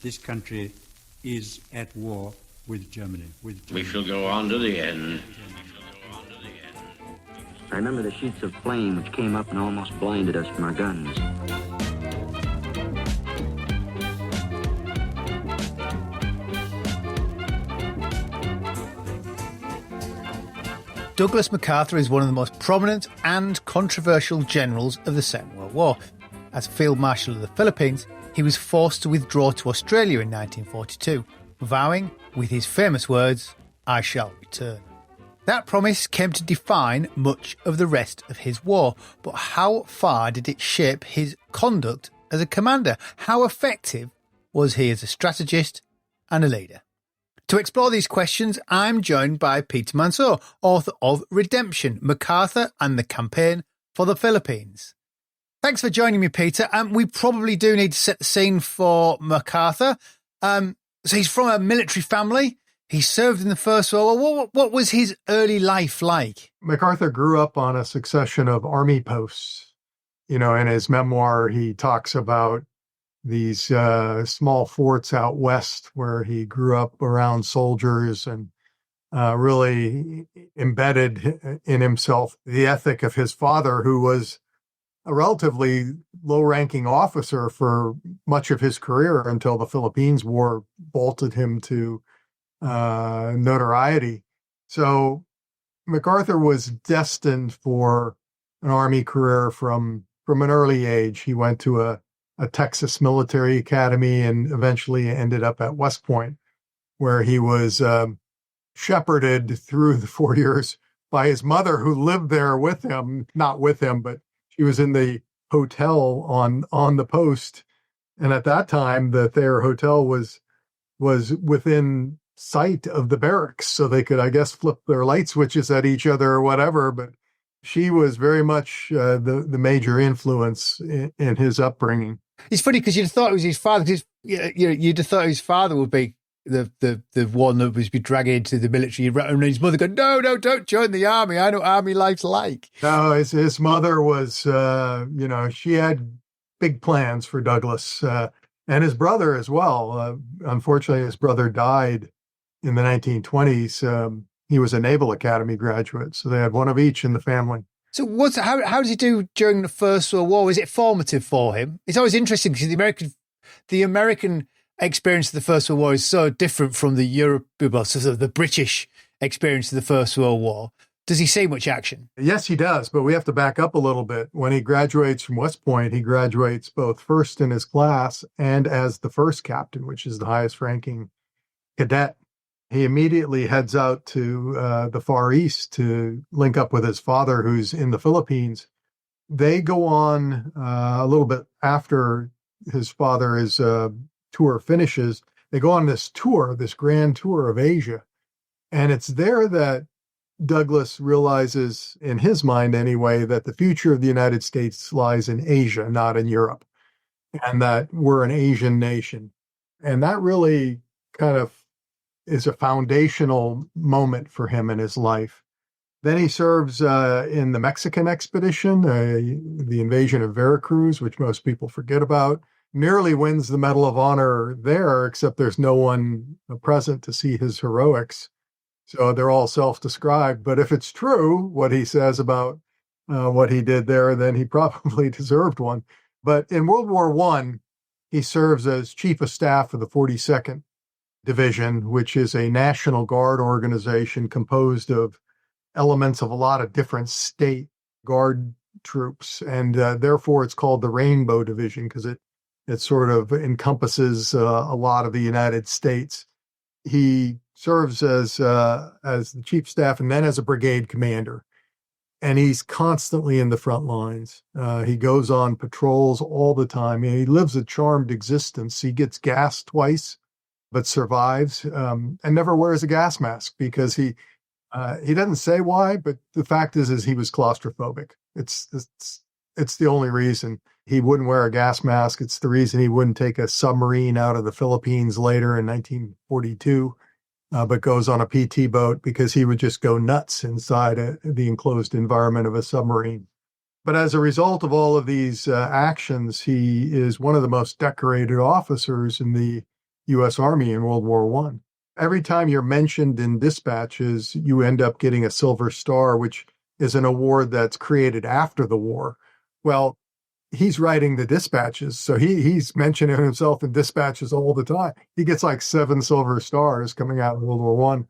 this country is at war with Germany. We shall go on to the end. I remember the sheets of flame which came up and almost blinded us from our guns. Douglas MacArthur is one of the most prominent and controversial generals of the Second World War. As Field Marshal of the Philippines, he was forced to withdraw to Australia in 1942, vowing, with his famous words, "I shall return." That promise came to define much of the rest of his war, but how far did it shape his conduct as a commander? How effective was he as a strategist and a leader? To explore these questions, I'm joined by Peter Mansoor, author of Redemption, MacArthur and the Campaign for the Philippines. Thanks for joining me, Peter. We probably do need to set the scene for MacArthur. So he's from a military family. He served in the First World War. What was his early life like? MacArthur grew up on a succession of army posts. In his memoir, he talks about these small forts out west where he grew up around soldiers and really embedded in himself the ethic of his father, who was a relatively low-ranking officer for much of his career until the Philippines War bolted him to notoriety. So MacArthur was destined for an army career from an early age. He went to a Texas military academy and eventually ended up at West Point, where he was shepherded through the 4 years by his mother, who lived there with him, not with him, but she was in the hotel on the post. And at that time, the Thayer Hotel was within sight of the barracks, so they could, I guess, flip their light switches at each other or whatever. But she was very much the major influence in his upbringing. It's funny because you'd have thought it was his father. Because you'd have thought his father would be the one that was be dragged into the military, and his mother go, no, don't join the army. I know what army life's like. No, his mother was, she had big plans for Douglas and his brother as well. Unfortunately, his brother died in the 1920s. He was a Naval Academy graduate, so they had one of each in the family. So how does he do during the First World War? Was it formative for him? It's always interesting because the American experience of the First World War is so different from the British experience of the First World War. Does he see much action? Yes, he does, but we have to back up a little bit. When he graduates from West Point, he graduates both first in his class and as the first captain, which is the highest ranking cadet. He immediately heads out to the Far East to link up with his father, who's in the Philippines. They go on a little bit after his father's tour finishes. They go on this tour, this grand tour of Asia. And it's there that Douglas realizes, in his mind anyway, that the future of the United States lies in Asia, not in Europe, and that we're an Asian nation. And that really kind of is a foundational moment for him in his life. Then he serves in the Mexican expedition, the invasion of Veracruz, which most people forget about. Nearly wins the Medal of Honor there, except there's no one present to see his heroics. So they're all self-described. But if it's true, what he says about what he did there, then he probably deserved one. But in World War I, he serves as Chief of Staff of the 42nd Division, which is a National Guard organization composed of elements of a lot of different state guard troops. And therefore, it's called the Rainbow Division because it sort of encompasses a lot of the United States. He serves as the chief of staff and then as a brigade commander. And he's constantly in the front lines. He goes on patrols all the time. He lives a charmed existence. He gets gassed twice, but survives and never wears a gas mask because he doesn't say why, but the fact is he was claustrophobic. It's the only reason he wouldn't wear a gas mask. It's the reason he wouldn't take a submarine out of the Philippines later in 1942, but goes on a PT boat because he would just go nuts inside the enclosed environment of a submarine. But as a result of all of these actions, he is one of the most decorated officers in the United States Army. U.S. Army in World War I. Every time you're mentioned in dispatches, you end up getting a Silver Star, which is an award that's created after the war. Well, he's writing the dispatches, so he's mentioning himself in dispatches all the time. He gets like 7 Silver Stars coming out of World War I,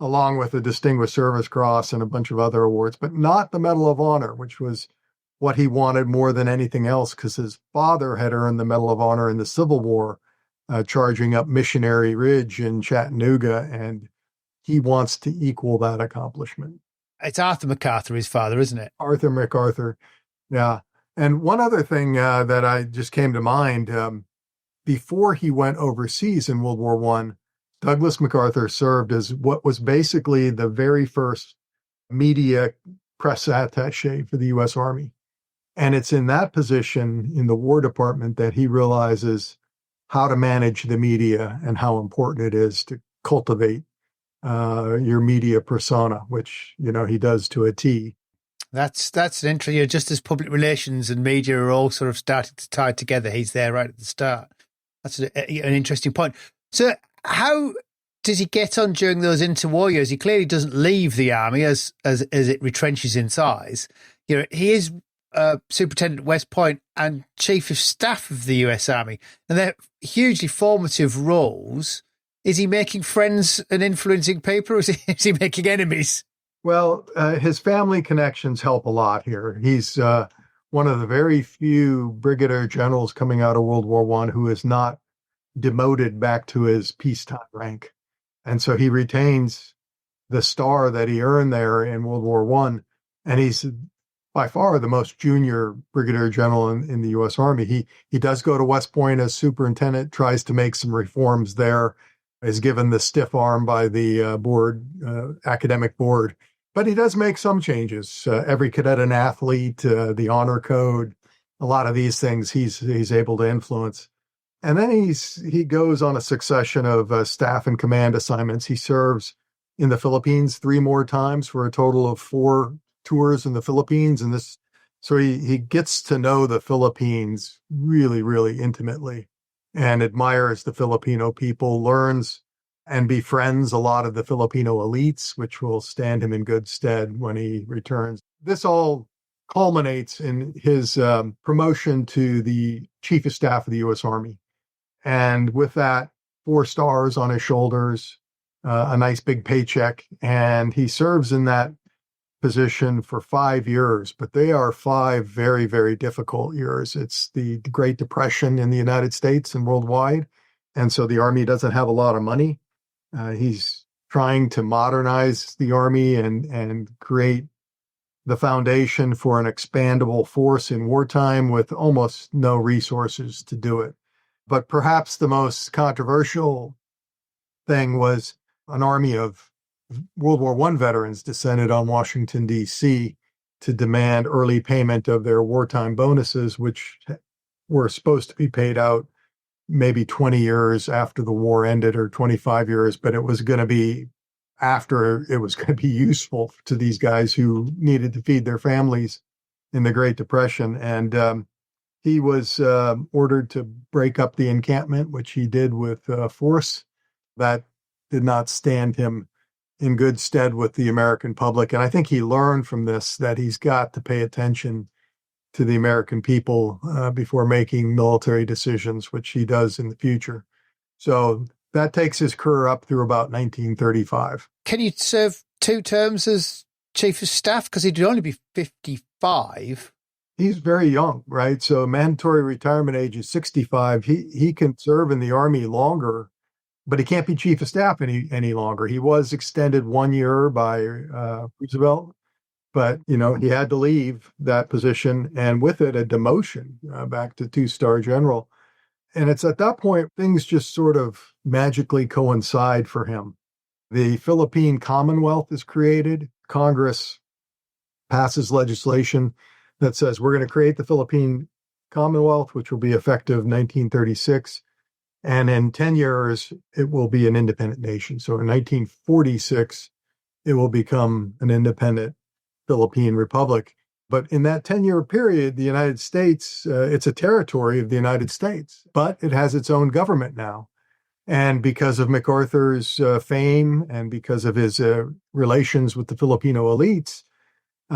along with the Distinguished Service Cross and a bunch of other awards, but not the Medal of Honor, which was what he wanted more than anything else, because his father had earned the Medal of Honor in the Civil War, charging up Missionary Ridge in Chattanooga, and he wants to equal that accomplishment. It's Arthur MacArthur, his father, isn't it? Arthur MacArthur, yeah. And one other thing that I just came to mind, before he went overseas in World War I, Douglas MacArthur served as what was basically the very first media press attaché for the U.S. Army. And it's in that position in the War Department that he realizes how to manage the media and how important it is to cultivate your media persona, which, he does to a T. That's an interesting, just as public relations and media are all sort of starting to tie together, he's there right at the start. That's an interesting point. So how does he get on during those interwar years? He clearly doesn't leave the army as it retrenches in size. He is Superintendent at West Point and Chief of Staff of the US Army, and they're hugely formative roles. Is he making friends and influencing people, or is he making enemies? Well, his family connections help a lot here. He's one of the very few brigadier generals coming out of World War I who is not demoted back to his peacetime rank. And so he retains the star that he earned there in World War I, and he's by far the most junior brigadier general in the U.S. Army. He does go to West Point as superintendent, tries to make some reforms there, is given the stiff arm by the academic board. But he does make some changes. Every cadet an athlete, the honor code, a lot of these things he's able to influence. And then he goes on a succession of staff and command assignments. He serves in the Philippines 3 more times for a total of 4 tours in the Philippines. And so he gets to know the Philippines really, really intimately and admires the Filipino people, learns and befriends a lot of the Filipino elites, which will stand him in good stead when he returns. This all culminates in his promotion to the Chief of Staff of the U.S. Army. And with that, 4 stars on his shoulders, a nice big paycheck, and he serves in that position for 5 years, but they are 5 very, very difficult years. It's the Great Depression in the United States and worldwide, and so the Army doesn't have a lot of money. He's trying to modernize the Army and create the foundation for an expandable force in wartime with almost no resources to do it. But perhaps the most controversial thing was an army of World War I veterans descended on Washington, D.C. to demand early payment of their wartime bonuses, which were supposed to be paid out maybe 20 years after the war ended or 25 years, but it was going to be after it was going to be useful to these guys who needed to feed their families in the Great Depression. And he was ordered to break up the encampment, which he did with force. That did not stand him in good stead with the American public. And I think he learned from this that he's got to pay attention to the American people before making military decisions, which he does in the future. So that takes his career up through about 1935. Can you serve 2 terms as Chief of Staff? Because he'd only be 55. He's very young, right? So mandatory retirement age is 65. He can serve in the Army longer, but he can't be Chief of Staff any longer. He was extended 1 year by Roosevelt, but he had to leave that position, and with it a demotion back to 2-star general. And it's at that point things just sort of magically coincide for him. The Philippine Commonwealth is created. Congress passes legislation that says we're going to create the Philippine Commonwealth, which will be effective 1936. And in 10 years, it will be an independent nation. So in 1946, it will become an independent Philippine Republic. But in that 10-year period, the United States, it's a territory of the United States, but it has its own government now. And because of MacArthur's fame and because of his relations with the Filipino elites,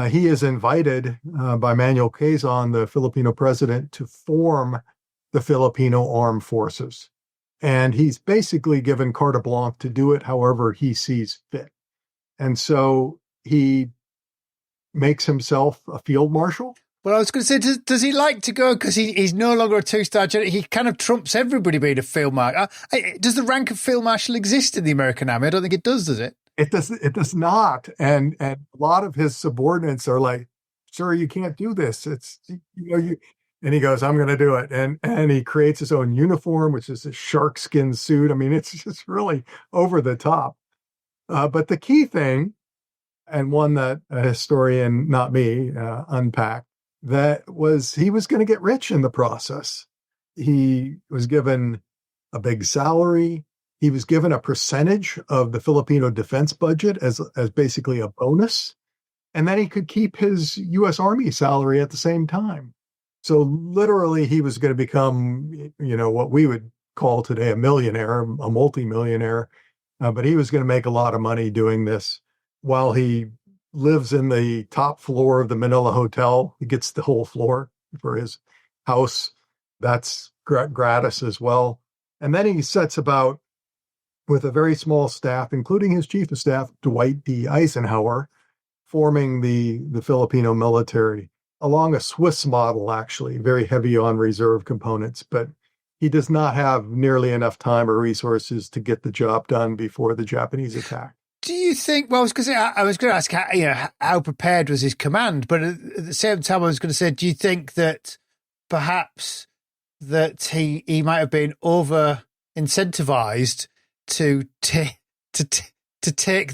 he is invited by Manuel Quezon, the Filipino president, to form the Filipino Armed Forces. And he's basically given carte blanche to do it however he sees fit. And so he makes himself a field marshal. Well, I was going to say, does he like to go because he's no longer a two-star general? He kind of trumps everybody being a field marshal. Does the rank of field marshal exist in the American Army? I don't think it does it? It does not. And a lot of his subordinates are like, sir, you can't do this. It's, and he goes, I'm going to do it. And he creates his own uniform, which is a shark skin suit. I mean, it's just really over the top. But the key thing, and one that a historian, not me, unpacked, that was he was going to get rich in the process. He was given a big salary. He was given a percentage of the Filipino defense budget as basically a bonus. And then he could keep his U.S. Army salary at the same time. So literally he was going to become, what we would call today a millionaire, a multimillionaire. But he was going to make a lot of money doing this while he lives in the top floor of the Manila Hotel. He gets the whole floor for his house. That's gratis as well. And then he sets about, with a very small staff, including his chief of staff, Dwight D. Eisenhower, forming the Filipino military along a Swiss model, actually, very heavy on reserve components. But he does not have nearly enough time or resources to get the job done before the Japanese attack. Do you think, well, I was going to ask, how prepared was his command? But at the same time, I was going to say, do you think that perhaps that he might have been over incentivized to take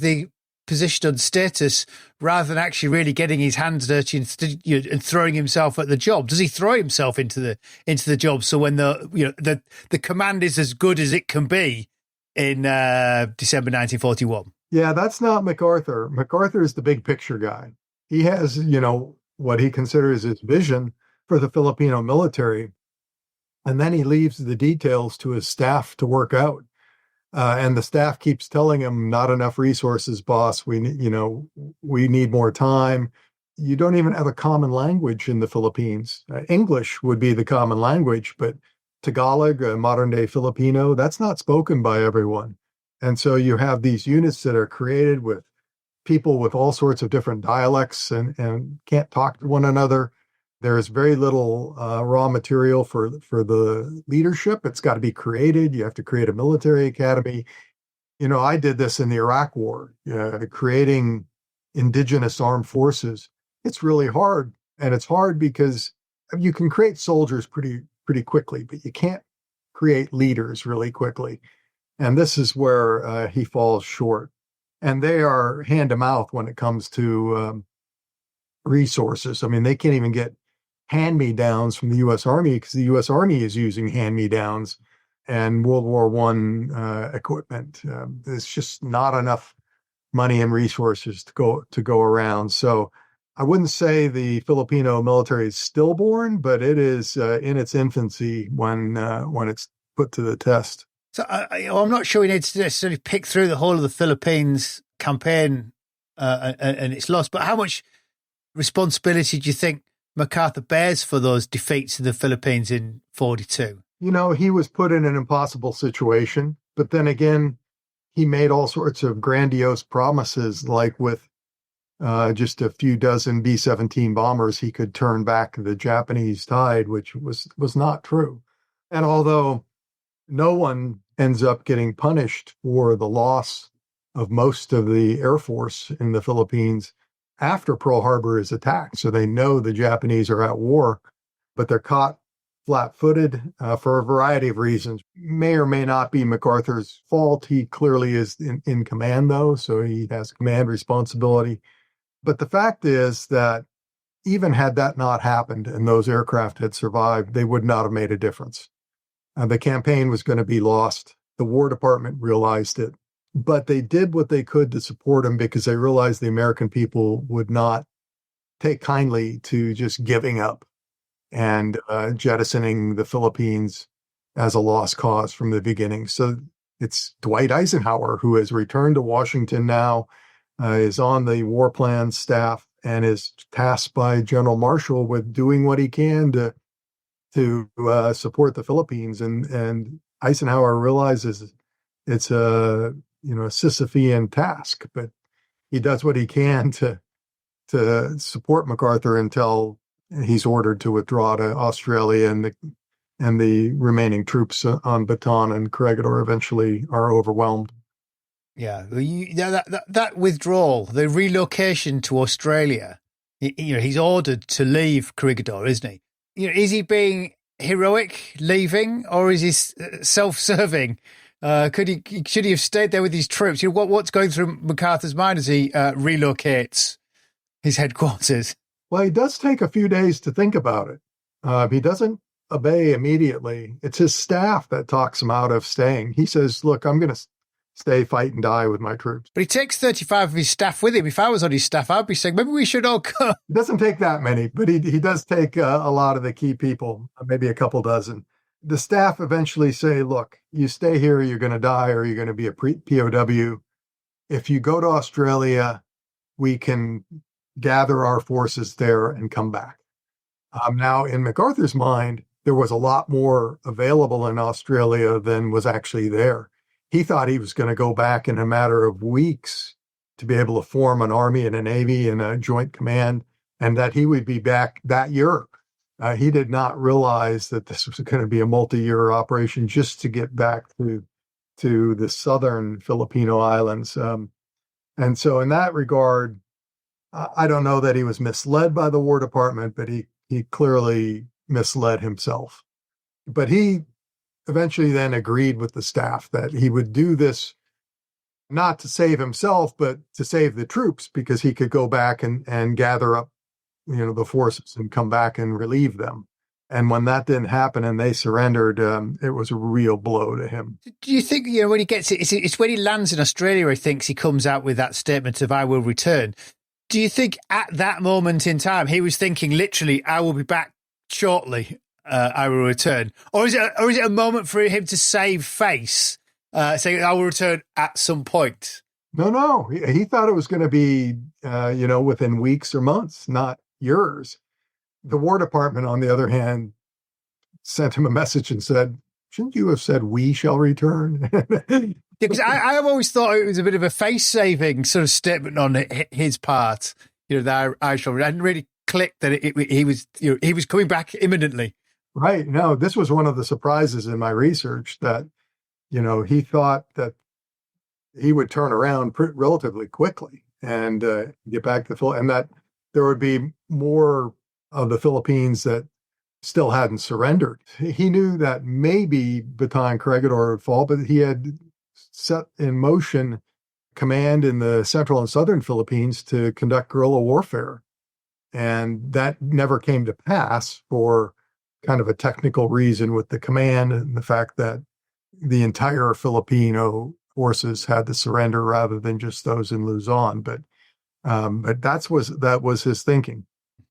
the position on status rather than actually really getting his hands dirty and throwing himself at the job? Does he throw himself into the job? So when the command is as good as it can be in December 1941? Yeah, that's not MacArthur. MacArthur is the big picture guy. He has, what he considers his vision for the Filipino military. And then he leaves the details to his staff to work out. And the staff keeps telling him, not enough resources, boss. We need more time. You don't even have a common language in the Philippines. English would be the common language, but Tagalog, modern day Filipino, that's not spoken by everyone. And so you have these units that are created with people with all sorts of different dialects and can't talk to one another. There's very little raw material for the leadership. It's got to be created. You have to create a military academy. I did this in the Iraq War, creating indigenous armed forces. It's really hard. And it's hard because you can create soldiers pretty quickly, but you can't create leaders really quickly. And this is where he falls short. And they are hand to mouth when it comes to resources. I mean, they can't even get hand-me-downs from the U.S. Army because the U.S. Army is using hand-me-downs and World War I equipment. There's just not enough money and resources to go around. So I wouldn't say the Filipino military is stillborn, but it is in its infancy when it's put to the test. So I'm not sure we need to necessarily pick through the whole of the Philippines campaign and its loss, but how much responsibility do you think MacArthur bears for those defeats in the Philippines in 42? He was put in an impossible situation, but then again, he made all sorts of grandiose promises, like with just a few dozen B-17 bombers, he could turn back the Japanese tide, which was not true. And although no one ends up getting punished for the loss of most of the Air Force in the Philippines after Pearl Harbor is attacked. So they know the Japanese are at war, but they're caught flat-footed for a variety of reasons. May or may not be MacArthur's fault. He clearly is in command, though, so he has command responsibility. But the fact is that even had that not happened and those aircraft had survived, they would not have made a difference. The campaign was going to be lost. The War Department realized it, but they did what they could to support him because they realized the American people would not take kindly to just giving up and jettisoning the Philippines as a lost cause from the beginning. So It's Dwight Eisenhower, who has returned to Washington now, is on the war plan staff, and is tasked by General Marshall with doing what he can to support the Philippines. And Eisenhower realizes it's a Sisyphean task, but he does what he can to support MacArthur until he's ordered to withdraw to Australia, and the remaining troops on Bataan and Corregidor eventually are overwhelmed. Yeah, that withdrawal, the relocation to Australia, he's ordered to leave Corregidor, isn't he? Is he being heroic leaving, or is he self-serving? Should he have stayed there with his troops? What's going through MacArthur's mind as he relocates his headquarters? Well, he does take a few days to think about it. He doesn't obey immediately. It's his staff that talks him out of staying. He says, look, I'm going to stay, fight, and die with my troops. But he takes 35 of his staff with him. If I was on his staff, I'd be saying, maybe we should all go. It doesn't take that many, but he does take a lot of the key people, maybe a couple dozen. The staff eventually say, look, you stay here, you're going to die, or you're going to be a POW. If you go to Australia, we can gather our forces there and come back. Now, in MacArthur's mind, there was a lot more available in Australia than was actually there. He thought he was going to go back in a matter of weeks to be able to form an army and a navy and a joint command, and that he would be back that year. He did not realize that this was going to be a multi-year operation just to get back to the southern Filipino islands. And so in that regard, I don't know that he was misled by the War Department, but he clearly misled himself. But he eventually then agreed with the staff that he would do this not to save himself, but to save the troops, because he could go back and gather up, the forces and come back and relieve them. And when that didn't happen and they surrendered, it was a real blow to him. Do you think, when he gets it, it's when he lands in Australia, he thinks he comes out with that statement of, I will return. Do you think at that moment in time, he was thinking literally, I will be back shortly, I will return? Or is it a moment for him to save face, saying, I will return at some point? No. He thought it was going to be, within weeks or months, not years. The War Department, on the other hand, sent him a message and said, shouldn't you have said we shall return? Because I've always thought it was a bit of a face-saving sort of statement on his part. That I shall. I didn't really click that he was coming back imminently. Right. No, this was one of the surprises in my research that, he thought that he would turn around relatively quickly and get back to Philippines, and that there would be more of the Philippines that still hadn't surrendered. He knew that maybe Bataan Corregidor would fall, but he had set in motion command in the central and southern Philippines to conduct guerrilla warfare. And that never came to pass for kind of a technical reason with the command and the fact that the entire Filipino forces had to surrender rather than just those in Luzon. But that was his thinking.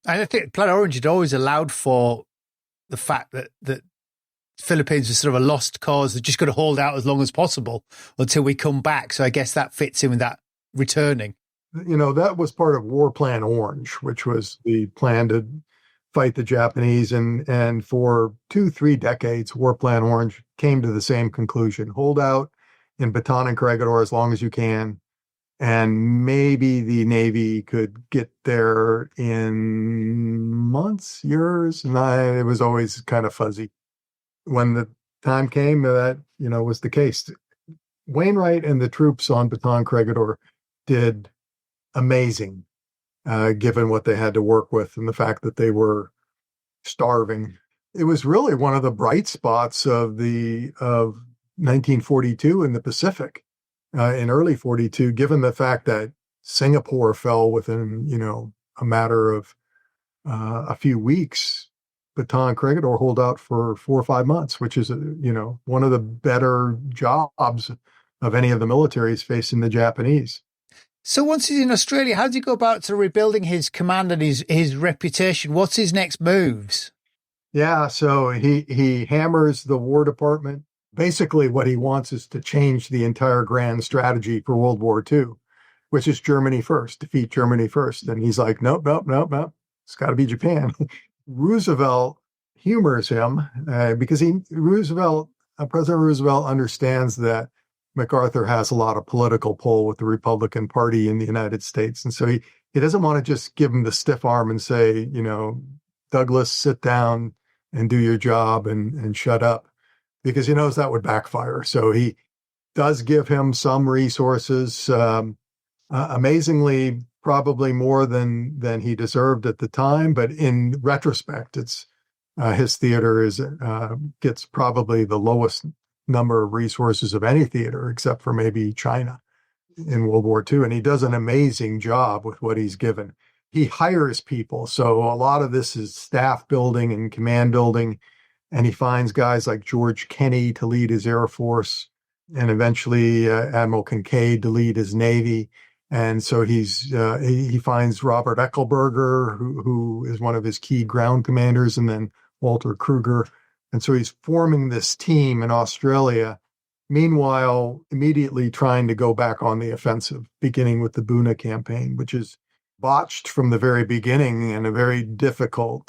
And I think Plan Orange had always allowed for the fact that Philippines was sort of a lost cause. They're just got to hold out as long as possible until we come back. So I guess that fits in with that returning. That was part of War Plan Orange, which was the plan to fight the Japanese. And for 2-3 decades, War Plan Orange came to the same conclusion. Hold out in Bataan and Corregidor as long as you can. And maybe the Navy could get there in months, years. And it was always kind of fuzzy. When the time came, that, was the case. Wainwright and the troops on Bataan Corregidor did amazing, given what they had to work with and the fact that they were starving. It was really one of the bright spots of 1942 in the Pacific. In early 42, given the fact that Singapore fell within, a matter of a few weeks, Bataan Corregidor hold out for 4 or 5 months, which is, one of the better jobs of any of the militaries facing the Japanese. So once he's in Australia, how does he go about to rebuilding his command and his reputation? What's his next moves? Yeah, so he hammers the War Department Basically, what he wants is to change the entire grand strategy for World War II, which is Germany first, defeat Germany first. And he's like, nope, nope, nope, nope. It's got to be Japan. Roosevelt humors him because President Roosevelt understands that MacArthur has a lot of political pull with the Republican Party in the United States. And so he doesn't want to just give him the stiff arm and say, Douglas, sit down and do your job and shut up, because he knows that would backfire. So he does give him some resources, amazingly, probably more than he deserved at the time. But in retrospect, it's his theater gets probably the lowest number of resources of any theater, except for maybe China in World War II. And he does an amazing job with what he's given. He hires people. So a lot of this is staff building and command building. And he finds guys like George Kenney to lead his Air Force, and eventually Admiral Kincaid to lead his Navy. And so he finds Robert Eckelberger, who is one of his key ground commanders, and then Walter Kruger. And so he's forming this team in Australia, meanwhile, immediately trying to go back on the offensive, beginning with the Buna campaign, which is botched from the very beginning and a very difficult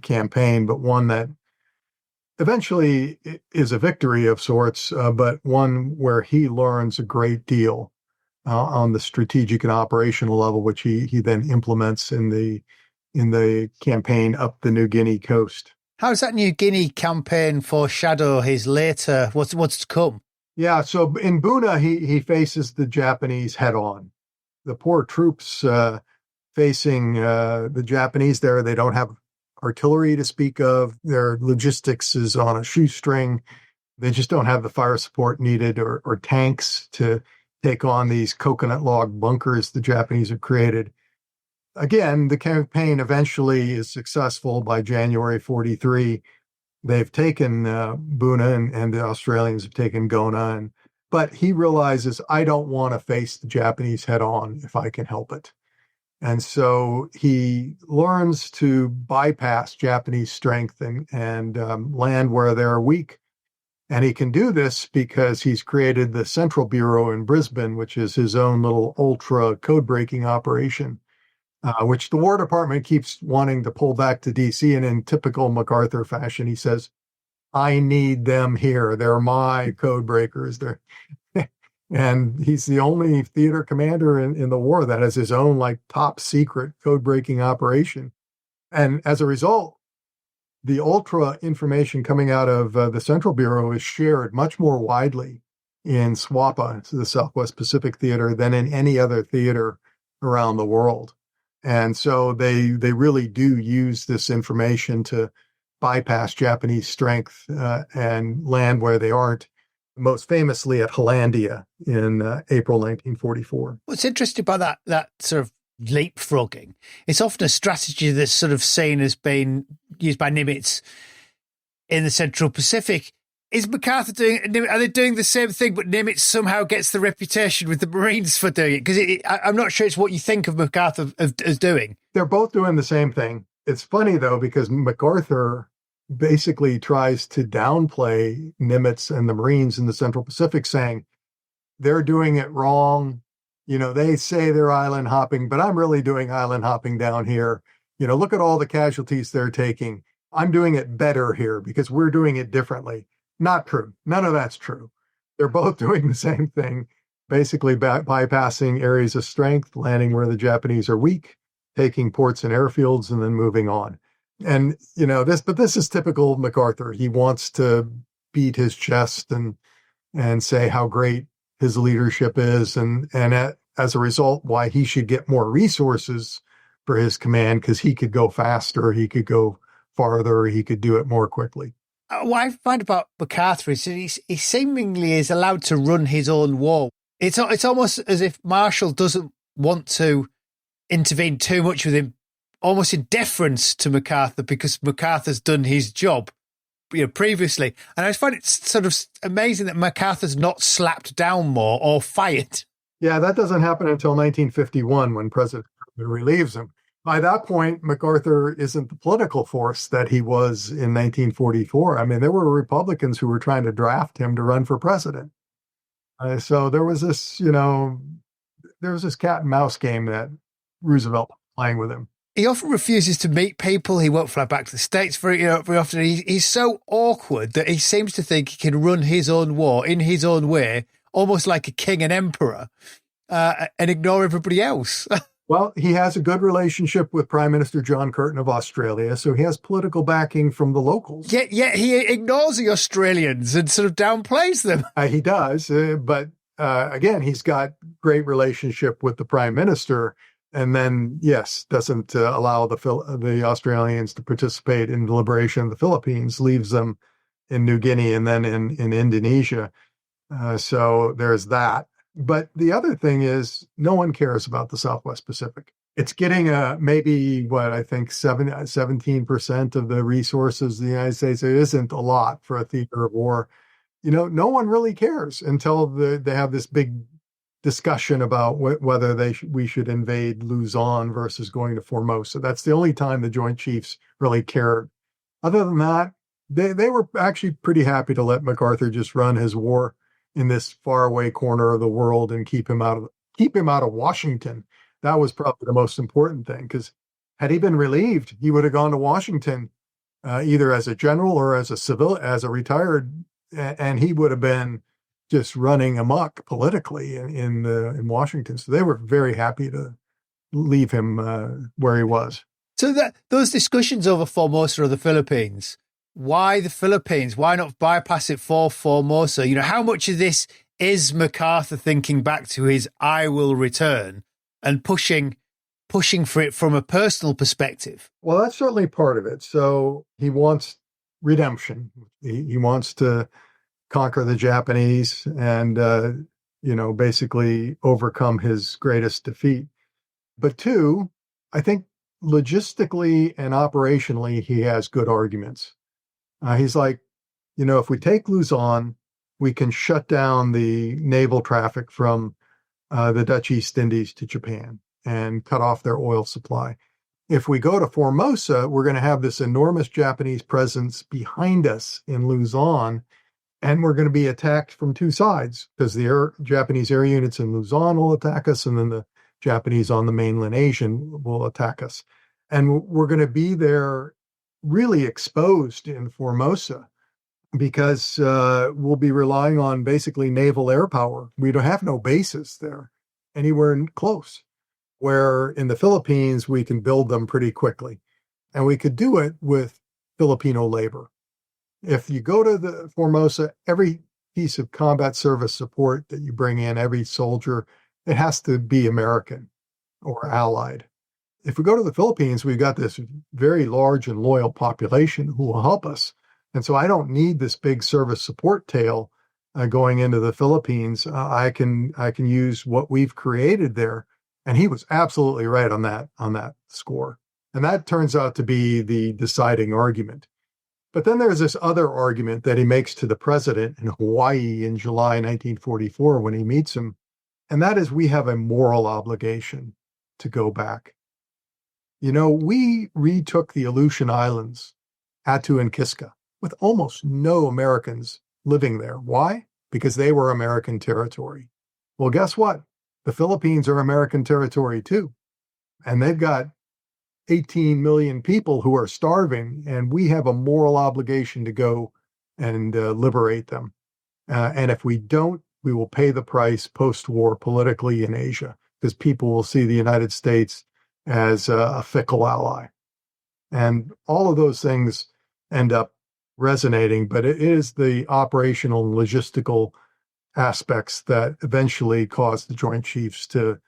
campaign, but one that eventually is a victory of sorts, but one where he learns a great deal on the strategic and operational level, which he then implements in the campaign up the New Guinea coast. How does that New Guinea campaign foreshadow his later, what's to come? Yeah, so in Buna, he faces the Japanese head on. The poor troops facing the Japanese there, they don't have artillery to speak of. Their logistics is on a shoestring. They just don't have the fire support needed or tanks to take on these coconut log bunkers the Japanese have created. Again, the campaign eventually is successful. By January 43. They've taken Buna, and the Australians have taken Gona. But he realizes, I don't want to face the Japanese head on if I can help it. And so he learns to bypass Japanese strength and land where they're weak. And he can do this because he's created the Central Bureau in Brisbane, which is his own little ultra code-breaking operation, which the War Department keeps wanting to pull back to D.C. And in typical MacArthur fashion, he says, I need them here. They're my code breakers. And he's the only theater commander in the war that has his own top secret code breaking operation. And as a result, the ultra information coming out of the Central Bureau is shared much more widely in SWAPA, the Southwest Pacific Theater, than in any other theater around the world. And so they really do use this information to bypass Japanese strength and land where they aren't, most famously at Hollandia in April 1944. What's interesting about that sort of leapfrogging, it's often a strategy that's sort of seen as being used by Nimitz in the Central Pacific. Is MacArthur are they doing the same thing, but Nimitz somehow gets the reputation with the Marines for doing it? Because I'm not sure it's what you think of MacArthur as doing. They're both doing the same thing. It's funny, though, because MacArthur basically tries to downplay Nimitz and the Marines in the Central Pacific, saying they're doing it wrong. They say they're island hopping, but I'm really doing island hopping down here. Look at all the casualties they're taking. I'm doing it better here because we're doing it differently. Not true. None of that's true. They're both doing the same thing, basically bypassing areas of strength, landing where the Japanese are weak, taking ports and airfields, and then moving on. And, this is typical MacArthur. He wants to beat his chest and say how great his leadership is. And as a result, why he should get more resources for his command, because he could go faster, he could go farther, he could do it more quickly. What I find about MacArthur is that he seemingly is allowed to run his own war. It's almost as if Marshall doesn't want to intervene too much with him, almost in deference to MacArthur, because MacArthur's done his job previously. And I find it sort of amazing that MacArthur's not slapped down more or fired. Yeah, that doesn't happen until 1951 when President Truman relieves him. by that point, MacArthur isn't the political force that he was in 1944. I mean, there were Republicans who were trying to draft him to run for president. So there was this, there was this cat and mouse game that Roosevelt was playing with him. He often refuses to meet people. He won't fly back to the States very often. He's so awkward that he seems to think he can run his own war in his own way, almost like a king and emperor, and ignore everybody else. Well, he has a good relationship with Prime Minister John Curtin of Australia, so he has political backing from the locals. Yet he ignores the Australians and sort of downplays them. He does, but again, he's got great relationship with the Prime Minister. And then, yes, doesn't allow the Australians to participate in the liberation of the Philippines, leaves them in New Guinea and then in Indonesia. So there's that. But the other thing is no one cares about the Southwest Pacific. It's getting maybe, 17% of the resources of the United States. It isn't a lot for a theater of war. No one really cares until they have this big discussion about whether we should invade Luzon versus going to Formosa. That's the only time the Joint Chiefs really cared. Other than that, they were actually pretty happy to let MacArthur just run his war in this faraway corner of the world and keep him out of Washington. That was probably the most important thing, because had he been relieved, he would have gone to Washington either as a general or as a retired, and he would have been just running amok politically in Washington. So they were very happy to leave him where he was. So those discussions over Formosa or the Philippines, why the Philippines? Why not bypass it for Formosa? How much of this is MacArthur thinking back to his "I will return" and pushing for it from a personal perspective? Well, that's certainly part of it. So he wants redemption. He wants to conquer the Japanese and, basically overcome his greatest defeat. But two, I think logistically and operationally, he has good arguments. He's like, if we take Luzon, we can shut down the naval traffic from the Dutch East Indies to Japan and cut off their oil supply. If we go to Formosa, we're going to have this enormous Japanese presence behind us in Luzon, and we're going to be attacked from two sides, because the Japanese air units in Luzon will attack us, and then the Japanese on the mainland Asian will attack us. And we're going to be there really exposed in Formosa, because we'll be relying on basically naval air power. We don't have no bases there anywhere close, where in the Philippines, we can build them pretty quickly. And we could do it with Filipino labor. If you go to the Formosa, every piece of combat service support that you bring in, every soldier, it has to be American or allied. If we go to the Philippines, we've got this very large and loyal population who will help us. And so I don't need this big service support tail going into the Philippines. I can use what we've created there. And he was absolutely right on that score. And that turns out to be the deciding argument. But then there's this other argument that he makes to the president in Hawaii in July 1944 when he meets him. And that is, we have a moral obligation to go back. We retook the Aleutian Islands, Attu and Kiska, with almost no Americans living there. Why? Because they were American territory. Well, guess what? The Philippines are American territory too. And they've got 18 million people who are starving, and we have a moral obligation to go and liberate them. And if we don't, we will pay the price post-war politically in Asia, because people will see the United States as a fickle ally. And all of those things end up resonating, but it is the operational and logistical aspects that eventually caused the Joint Chiefs to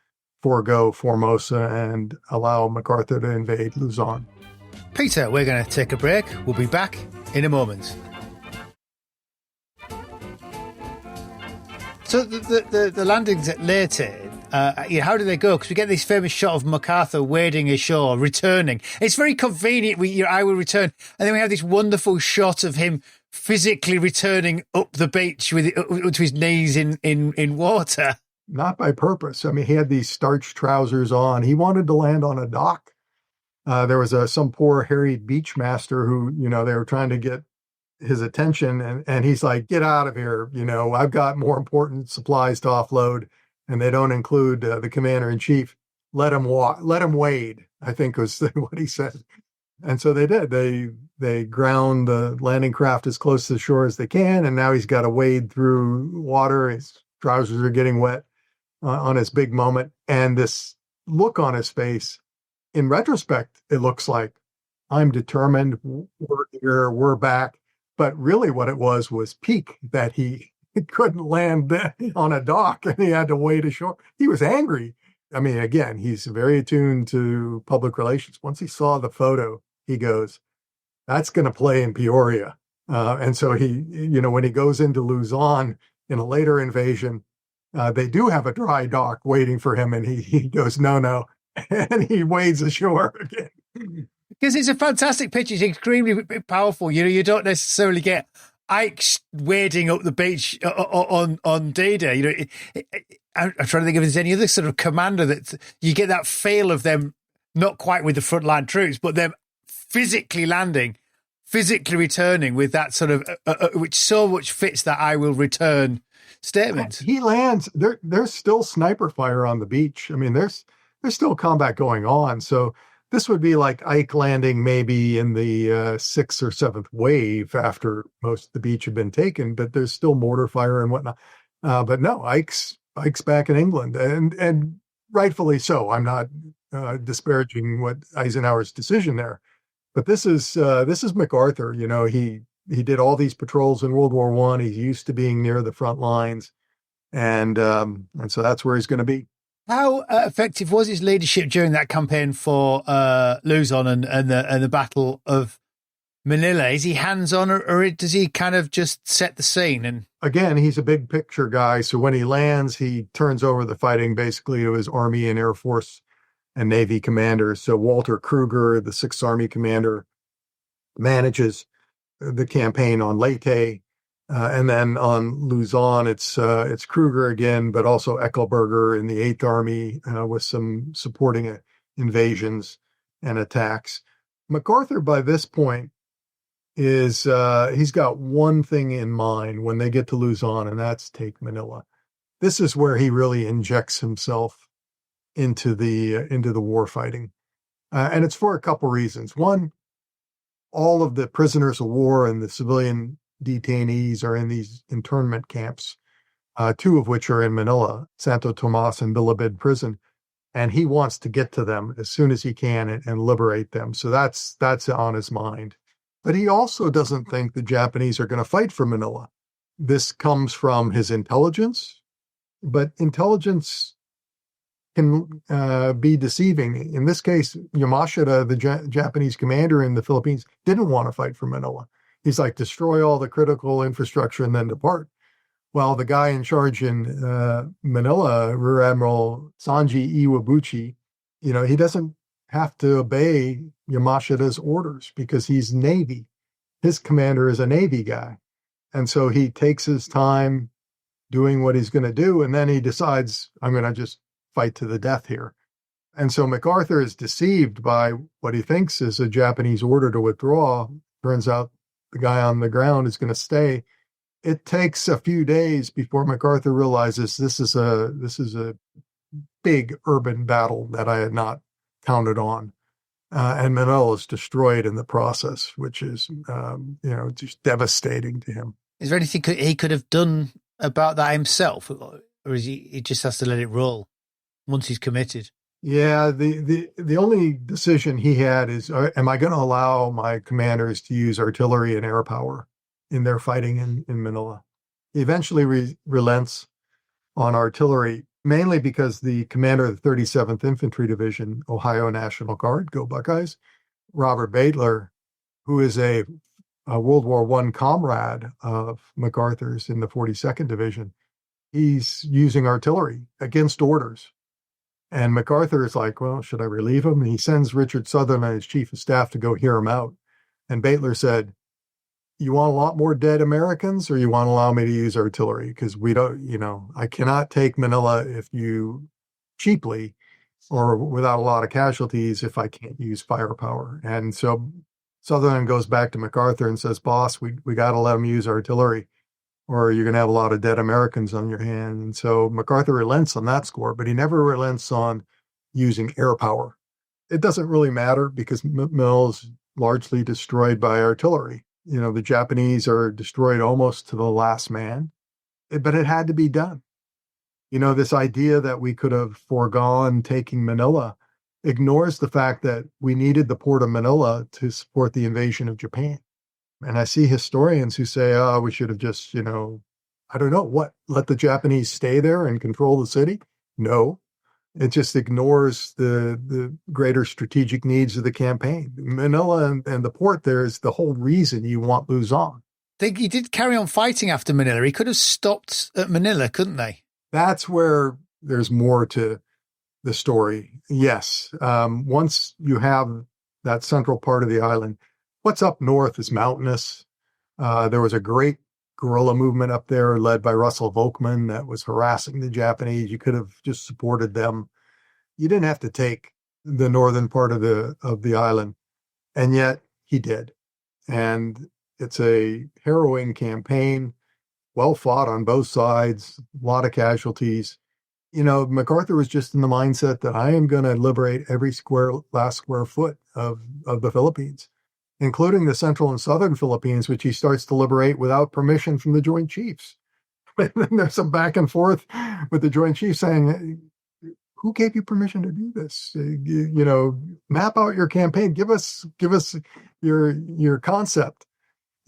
forego Formosa and allow MacArthur to invade Luzon. Peter, we're going to take a break. We'll be back in a moment. So the landings at Leyte, how do they go? Because we get this famous shot of MacArthur wading ashore, returning. It's very convenient. I will return. And then we have this wonderful shot of him physically returning up the beach with up to his knees in water. Not by purpose. I mean, he had these starched trousers on. He wanted to land on a dock There was some poor harried beach master who, they were trying to get his attention, and he's like, get out of here. I've got more important supplies to offload, and they don't include the commander in chief. Let him wade, I think was what he said. And so they did. They ground the landing craft as close to the shore as they can, and now he's got to wade through water. His trousers are getting wet on his big moment. And this look on his face, in retrospect, it looks like, I'm determined, we're here, we're back. But really what it was pique, that he couldn't land on a dock and he had to wade ashore. He was angry. I mean, again, he's very attuned to public relations. Once he saw the photo, he goes, that's going to play in Peoria. And so he, when he goes into Luzon in a later invasion, they do have a dry dock waiting for him. And he goes, no. And he wades ashore again. Because it's a fantastic picture. It's extremely powerful. You don't necessarily get Ike wading up the beach on D-Day. I'm trying to think if there's any other sort of commander that you get that feel of them, not quite with the frontline troops, but them physically landing, physically returning with that sort of, which so much fits that I will return statement. He lands, there's still sniper fire on the beach. I mean, there's still combat going on. So this would be like Ike landing maybe in the sixth or seventh wave after most of the beach had been taken, but there's still mortar fire and whatnot. But no, Ike's back in England, and rightfully so. I'm not disparaging what Eisenhower's decision there, but this is MacArthur. He did all these patrols in World War I. He's used to being near the front lines, and so that's where he's going to be. How effective was his leadership during that campaign for Luzon and the Battle of Manila? Is he hands-on, or does he kind of just set the scene? And again, he's a big picture guy. So when he lands, he turns over the fighting basically to his Army and Air Force and Navy commanders. So Walter Kruger, the 6th Army commander, manages the campaign on Leyte. And then on Luzon, it's Kruger again, but also Eckelberger in the 8th Army with some supporting invasions and attacks. MacArthur, by this point, is he's got one thing in mind when they get to Luzon, and that's take Manila. This is where he really injects himself into the war fighting, and it's for a couple reasons. One, all of the prisoners of war and the civilian detainees are in these internment camps, 2 of which are in Manila, Santo Tomas and Bilibid prison, and he wants to get to them as soon as he can and liberate them. So that's on his mind. But he also doesn't think the Japanese are going to fight for Manila. This comes from his intelligence, but intelligence can be deceiving. In this case, Yamashita, the Japanese commander in the Philippines, didn't want to fight for Manila. He's like, destroy all the critical infrastructure and then depart. Well, the guy in charge in Manila, Rear Admiral Sanji Iwabuchi, he doesn't have to obey Yamashita's orders because he's Navy. His commander is a Navy guy. And so he takes his time doing what he's going to do, and then he decides, I'm going to just fight to the death here. And so MacArthur is deceived by what he thinks is a Japanese order to withdraw. Turns out the guy on the ground is going to stay. It takes a few days before MacArthur realizes this is a big urban battle that I had not counted on. And Manila is destroyed in the process, which is, just devastating to him. Is there anything he could have done about that himself, or is he just has to let it roll once he's committed? Yeah, the only decision he had is, am I going to allow my commanders to use artillery and air power in their fighting in Manila? He eventually relents on artillery, mainly because the commander of the 37th Infantry Division, Ohio National Guard, go Buckeyes, Robert Baitler, who is a World War I comrade of MacArthur's in the 42nd Division, he's using artillery against orders. And MacArthur is like, well, should I relieve him? And he sends Richard Sutherland, his chief of staff, to go hear him out. And Baitler said, you want a lot more dead Americans, or you want to allow me to use artillery? Because we don't, I cannot take Manila cheaply or without a lot of casualties if I can't use firepower. And so Sutherland goes back to MacArthur and says, boss, we got to let them use artillery, or you're going to have a lot of dead Americans on your hands. And so MacArthur relents on that score, but he never relents on using air power. It doesn't really matter because Manila largely destroyed by artillery. The Japanese are destroyed almost to the last man, but it had to be done. This idea that we could have foregone taking Manila ignores the fact that we needed the port of Manila to support the invasion of Japan. And I see historians who say, oh, we should have just, I don't know what, let the Japanese stay there and control the city. No, it just ignores the greater strategic needs of the campaign. Manila and the port there is the whole reason you want Luzon. He did carry on fighting after Manila. He could have stopped at Manila, couldn't they? That's where there's more to the story. Yes. Once you have that central part of the island, what's up north is mountainous. There was a great guerrilla movement up there led by Russell Volkman that was harassing the Japanese. You could have just supported them. You didn't have to take the northern part of the island, and yet he did. And it's a harrowing campaign, well fought on both sides, a lot of casualties. MacArthur was just in the mindset that I am going to liberate every last square foot of the Philippines, including the central and southern Philippines, which he starts to liberate without permission from the Joint Chiefs. And then there's some back and forth with the Joint Chiefs saying, who gave you permission to do this? Map out your campaign. Give us your concept.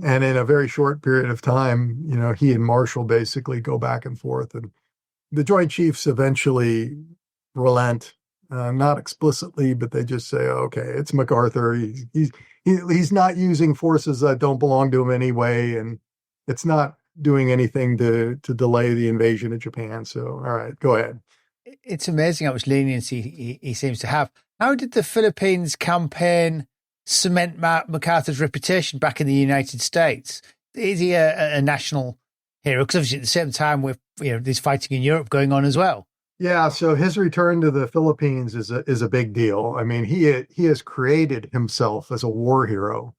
And in a very short period of time, he and Marshall basically go back and forth. And the Joint Chiefs eventually relent, not explicitly, but they just say, okay, it's MacArthur. He's not using forces that don't belong to him anyway, and it's not doing anything to delay the invasion of Japan. So, all right, go ahead. It's amazing how much leniency he seems to have. How did the Philippines campaign cement MacArthur's reputation back in the United States? Is he a national hero? Because obviously at the same time with there's fighting in Europe going on as well. Yeah, so his return to the Philippines is a big deal. I mean, he has created himself as a war hero.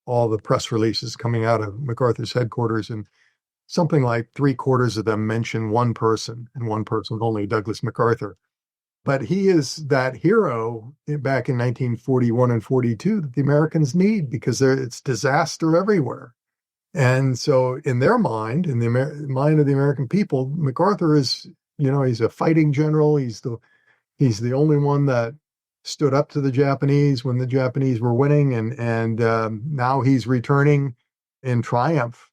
All the press releases coming out of MacArthur's headquarters, and something like 3/4 of them mention one person, and one person only, Douglas MacArthur. But he is that hero back in 1941 and 42 that the Americans need, because it's disaster everywhere. And so in their mind, in the mind of the American people, MacArthur is, he's a fighting general. He's the only one that stood up to the Japanese when the Japanese were winning. And now he's returning in triumph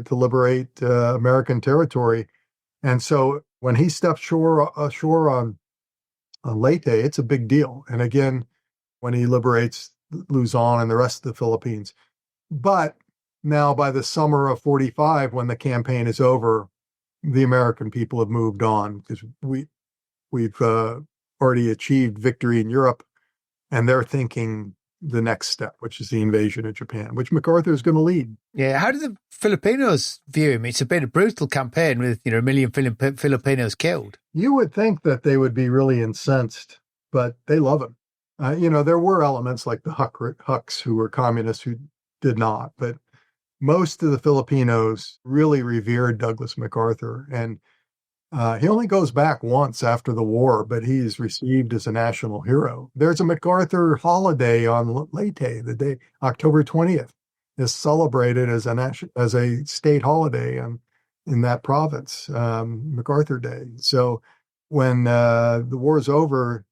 to liberate American territory. And so when he steps ashore on Leyte, it's a big deal. And again, when he liberates Luzon and the rest of the Philippines. But now by the summer of 45, when the campaign is over, the American people have moved on, because we've already achieved victory in Europe, and they're thinking the next step, which is the invasion of Japan, which MacArthur is going to lead. Yeah, how do the Filipinos view him? It's been a brutal campaign with 1 million Filipinos killed. You would think that they would be really incensed, but they love him. There were elements like the Hucks who were communists who did not, but most of the Filipinos really revered Douglas MacArthur. And he only goes back once after the war, but he is received as a national hero. There's a MacArthur holiday on Leyte. The day, October 20th, is celebrated as a state holiday in that province, MacArthur Day. So when the war is over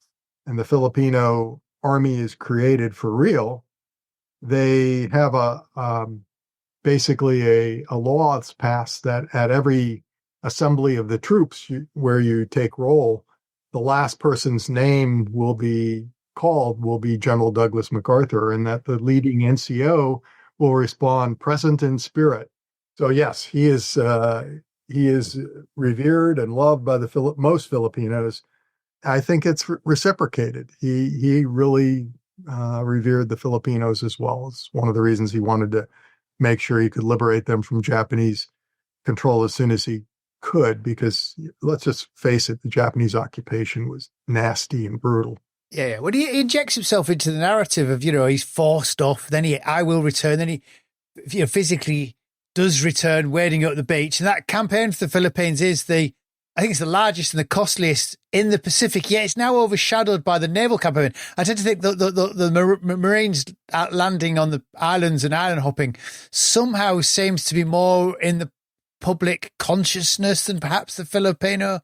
and the Filipino army is created for real, they have basically a law that's passed that at every assembly of the troops where you take roll, the last person's name will be General Douglas MacArthur, and that the leading NCO will respond present in spirit. So yes, he is revered and loved by the most Filipinos. I think it's reciprocated. He really revered the Filipinos as well. It's one of the reasons he wanted to make sure he could liberate them from Japanese control as soon as he could, because let's just face it, the Japanese occupation was nasty and brutal. Yeah. When he injects himself into the narrative of, he's forced off, then I will return, then he, physically does return, wading up the beach. And that campaign for the Philippines is I think it's the largest and the costliest in the Pacific, yet it's now overshadowed by the naval campaign. I tend to think the Marines landing on the islands and island hopping somehow seems to be more in the public consciousness than perhaps the Filipino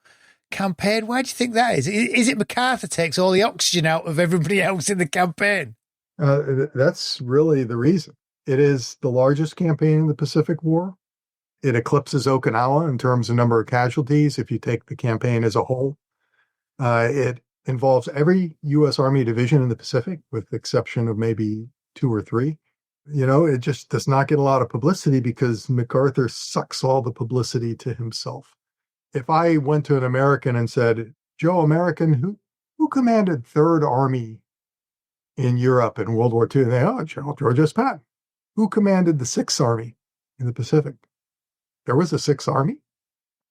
campaign. Why do you think that is? Is it MacArthur takes all the oxygen out of everybody else in the campaign? That's really the reason. It is the largest campaign in the Pacific War. It eclipses Okinawa in terms of number of casualties if you take the campaign as a whole. It involves every U.S. Army division in the Pacific, with the exception of maybe 2 or 3. It just does not get a lot of publicity because MacArthur sucks all the publicity to himself. If I went to an American and said, Joe American, who commanded 3rd Army in Europe in World War II? And they, General George S. Patton. Who commanded the 6th Army in the Pacific? There was a 6th Army?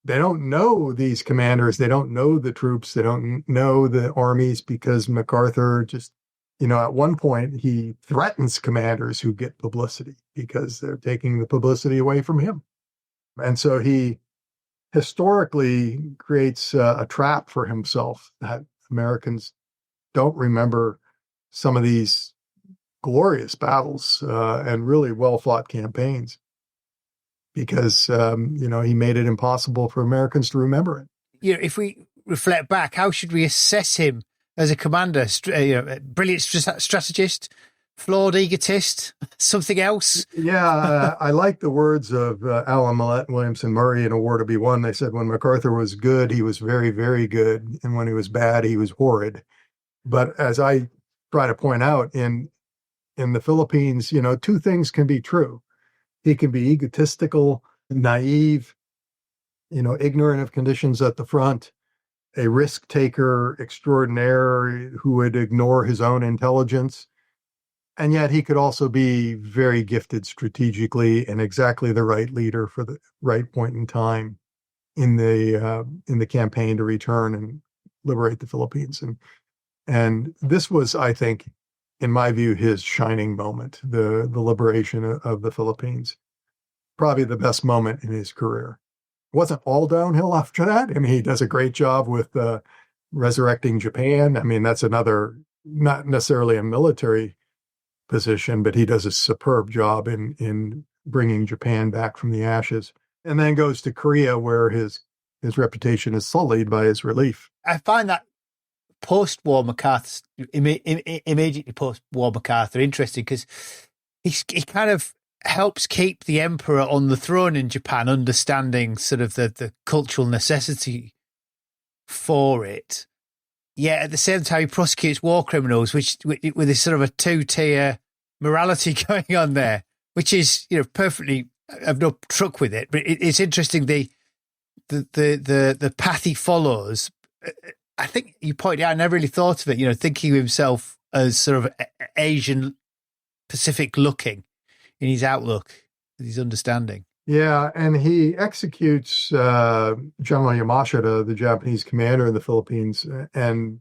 They don't know these commanders. They don't know the troops. They don't know the armies because MacArthur just, at one point he threatens commanders who get publicity because they're taking the publicity away from him. And so he historically creates a trap for himself that Americans don't remember some of these glorious battles and really well-fought campaigns because, he made it impossible for Americans to remember it. If we reflect back, how should we assess him as a commander? Brilliant strategist, flawed egotist, something else? Yeah, I like the words of Alan Millett and Williamson Murray in A War to Be Won. They said when MacArthur was good, he was very, very good. And when he was bad, he was horrid. But as I try to point out, in the Philippines, 2 things can be true. He can be egotistical, naive, ignorant of conditions at the front, a risk taker extraordinaire who would ignore his own intelligence. And yet he could also be very gifted strategically and exactly the right leader for the right point in time in the campaign to return and liberate the Philippines. And this was, I think, in my view, his shining moment, the liberation of the Philippines. Probably the best moment in his career. It wasn't all downhill after that. I mean, he does a great job with resurrecting Japan. I mean, that's another, not necessarily a military position, but he does a superb job in bringing Japan back from the ashes. And then goes to Korea, where his reputation is sullied by his relief. I find that post-war MacArthur, immediately post-war MacArthur, interesting because he kind of helps keep the emperor on the throne in Japan, understanding sort of the cultural necessity for it. Yet at the same time, he prosecutes war criminals, which with this sort of a 2-tier morality going on there, which is perfectly. I've no truck with it, but it's interesting the path he follows. I think you pointed out, I never really thought of it, thinking of himself as sort of Asian Pacific looking in his outlook, his understanding. Yeah, and he executes General Yamashita, the Japanese commander in the Philippines, and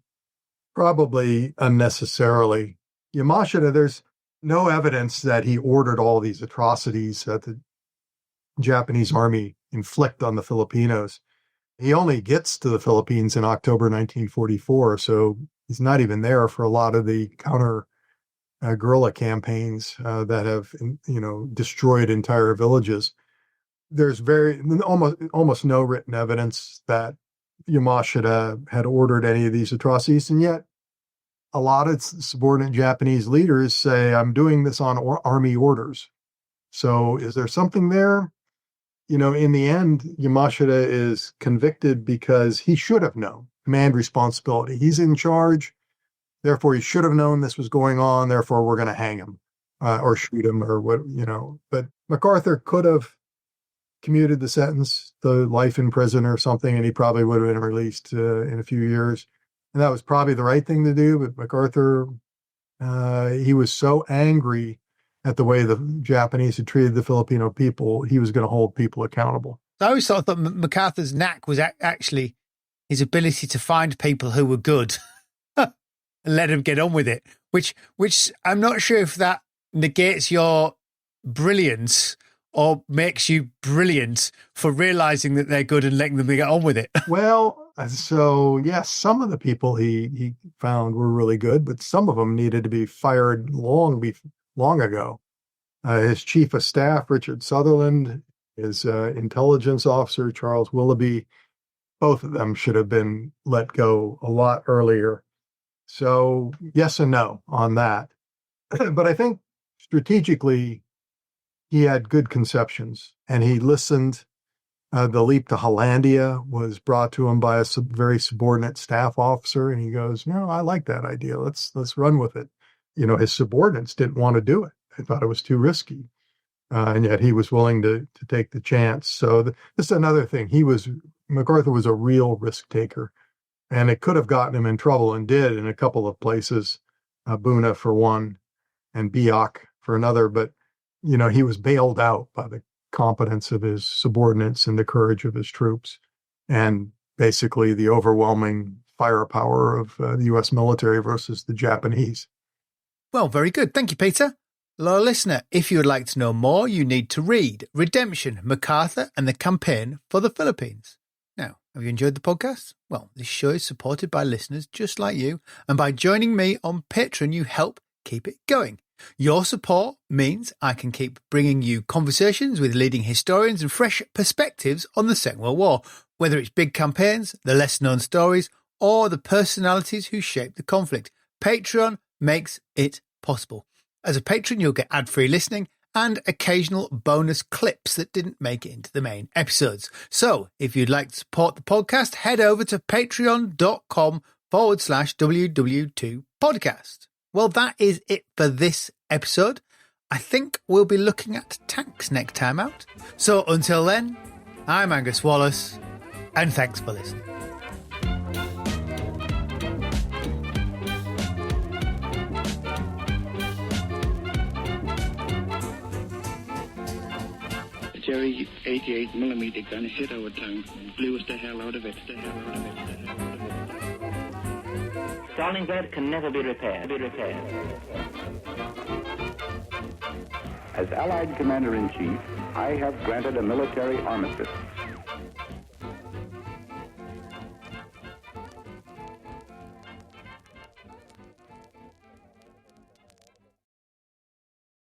probably unnecessarily. Yamashita, there's no evidence that he ordered all these atrocities that the Japanese army inflict on the Filipinos. He only gets to the Philippines in October 1944, so he's not even there for a lot of the counter guerrilla campaigns that have, destroyed entire villages. There's almost no written evidence that Yamashita had ordered any of these atrocities, and yet a lot of subordinate Japanese leaders say, I'm doing this on army orders. So is there something there? In the end, Yamashita is convicted because he should have known command responsibility. He's in charge. Therefore, he should have known this was going on. Therefore, we're going to hang him or shoot him or what, But MacArthur could have commuted the sentence, the life in prison or something, and he probably would have been released in a few years. And that was probably the right thing to do. But MacArthur, he was so angry at the way the Japanese had treated the Filipino people, he was going to hold people accountable. I always thought that MacArthur's knack was actually his ability to find people who were good and let them get on with it, which I'm not sure if that negates your brilliance or makes you brilliant for realizing that they're good and letting them get on with it. Well, so yes, some of the people he found were really good, but some of them needed to be fired long ago. His chief of staff, Richard Sutherland, his intelligence officer, Charles Willoughby, both of them should have been let go a lot earlier. So yes and no on that. But I think strategically, he had good conceptions and he listened. The leap to Hollandia was brought to him by a very subordinate staff officer. And he goes, no, I like that idea. Let's run with it. His subordinates didn't want to do it. They thought it was too risky. And yet he was willing to take the chance. So this is another thing. MacArthur was a real risk taker, and it could have gotten him in trouble and did in a couple of places, Buna for one and Biak for another. But, he was bailed out by the competence of his subordinates and the courage of his troops and basically the overwhelming firepower of the U.S. military versus the Japanese. Well, very good. Thank you, Peter. Loyal listener, if you would like to know more, you need to read Redemption, MacArthur and the Campaign for the Philippines. Now, have you enjoyed the podcast? Well, this show is supported by listeners just like you, and by joining me on Patreon, you help keep it going. Your support means I can keep bringing you conversations with leading historians and fresh perspectives on the Second World War, whether it's big campaigns, the less-known stories, or the personalities who shaped the conflict. Patreon makes it possible. As a patron, you'll get ad-free listening and occasional bonus clips that didn't make it into the main episodes. So if you'd like to support the podcast, head over to patreon.com/WW2 Podcast. Well, that is it for this episode. I think we'll be looking at tanks next time out. So until then, I'm Angus Wallace, and thanks for listening. Jerry 88mm gun hit our tank, blew us the hell out of it. Stalingrad can never be repaired. As Allied Commander-in-Chief, I have granted a military armistice.